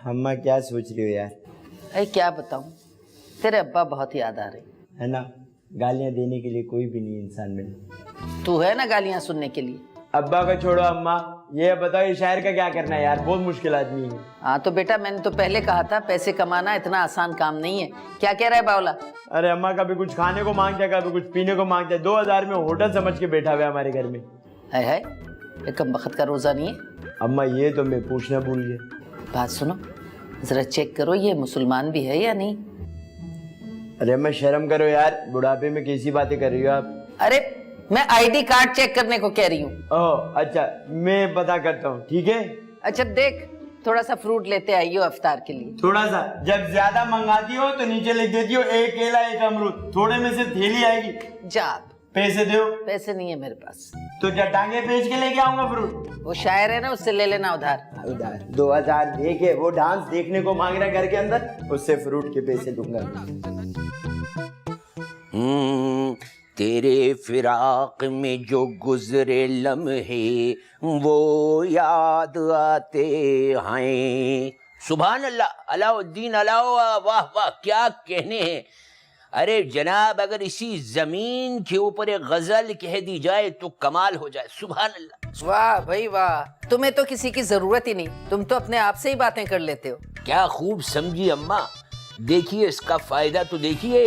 अम्मा क्या सोच रही हो यार? अरे क्या बताऊं, तेरे अब्बा बहुत याद आ रहे है ना, गालियां देने के लिए कोई भी नहीं इंसान मिले। तू है ना गालियां सुनने के लिए। अब्बा का छोड़ो अम्मा, ये बताओ ये शायर का क्या करना है यार, बहुत मुश्किल आदमी है। हाँ तो बेटा मैंने तो पहले कहा था पैसे कमाना इतना आसान काम नहीं है। क्या कह रहा है बावला? अरे अम्मा कभी कुछ खाने को मांगता है, कभी कुछ पीने को मांगता है। 2000 में होटल समझ के बैठा हुआ है हमारे घर में। है ये कम वक्त का रोजा नहीं है। अम्मा ये तो मैं पूछना भूल गया। बात सुनो, जरा चेक करो ये मुसलमान भी है या नहीं। अरे अम्मा शर्म करो यार, बुढ़ापे में कैसी बातें कर रही हो आप? अरे मैं आईडी कार्ड चेक करने को कह रही हूँ। ओह अच्छा, मैं पता करता हूँ, ठीक है। अच्छा देख, थोड़ा सा फ्रूट लेते आइयो अफ्तार के लिए। थोड़ा सा, जब ज्यादा मंगाती हो तो नीचे लिख देती हो एक केला एक अमरूद, थोड़े में से थैली आएगी। जा, पैसे दो। पैसे नहीं है मेरे पास। तो क्या टांगे बेच के लेके आऊंगा फ्रूट? वो शायर है ना, उससे ले लेना उधार। उधार 2000 दे के वो डांस देखने को मांग रहा है घर के अंदर, उससे फ्रूट के पैसे दूंगा। तेरे फिराक में जो गुजरे लम्हे वो याद आते हैं। सुभान अल्लाह, अलाउद्दीन अलाउ, वाह वाह क्या कहने हैं। अरे जनाब, अगर इसी जमीन के ऊपर एक गजल कह दी जाए तो कमाल हो जाए। सुभान अल्लाह। वाह भाई वाह, तुम्हें तो किसी की जरूरत ही नहीं, तुम तो अपने आप से ही बातें कर लेते हो। क्या खूब समझी अम्मा। देखिए इसका फायदा तो देखिए,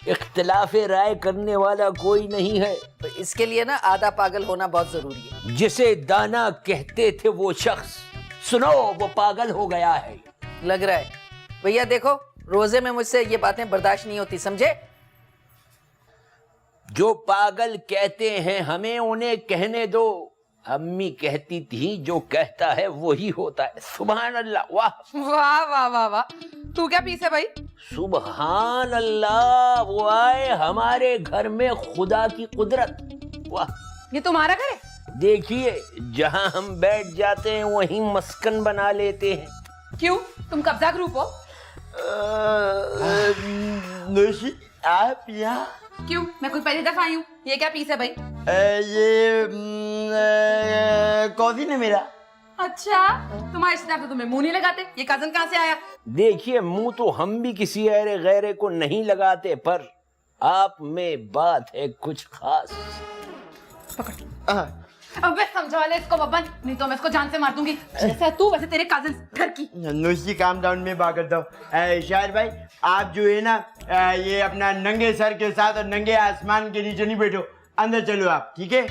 इख्तिलाफ राय करने वाला कोई नहीं है। तो इसके लिए ना आधा पागल होना बहुत जरूरी है। जिसे दाना कहते थे वो शख्स, सुनो वो पागल हो गया है। लग रहा है भैया, देखो रोजे में मुझसे ये बातें बर्दाश्त नहीं होती, समझे? जो पागल कहते हैं हमें उन्हें कहने दो। अम्मी कहती थी जो कहता है वही होता है। सुभान अल्लाह। वाह वाह वाह वाह वाह, तू क्या पीस है भाई? सुभान अल्लाह, वो आए हमारे घर में खुदा की कुदरत। वाह, ये तुम्हारा घर है? देखिए जहां हम बैठ जाते हैं वहीं मस्कन बना लेते हैं। क्यों, तुम कब्जा ग्रुप हो? नोशी आप यहाँ? क्यों, मैं कोई पहली दफा आई हूँ। ये क्या पीस है भाई? ये कौन है मेरा? अच्छा, तुम्हारे रिश्तेदार तो तुम्हें मुंह नहीं लगाते, ये कजन कहाँ से आया? देखिए मुंह तो हम भी किसी ऐरे गैरे को नहीं लगाते, पर आप में बात है कुछ खास। पकड़। अबे समझा ले इसको बब्बन, नहीं तो मैं इसको जान से मार दूंगी। जैसे तू वैसे तेरे कजन घर की। नोशी काम डाउन में बात करता हूँ। शायर भाई आप जो है ना, ये अपना नंगे सर के साथ और नंगे आसमान के नीचे नहीं बैठो, अंदर चलो आप, ठीक है?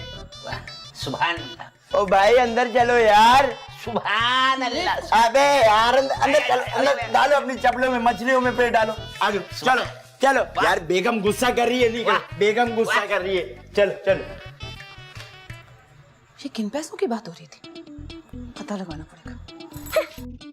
सुभान अल्लाह। ओ भाई अंदर चलो यार। सुभान अल्लाह। अबे यार अंदर चलो, अंदर डालो अपनी चप्पलों में, मछलियों में पेट डालो। आगे चलो चलो यार, बेगम गुस्सा कर रही है। नहीं कर, बेगम गुस्सा कर रही है। चलो चलो। ये किन पैसों की बात हो रही थी? पता लगाना पड़ेगा।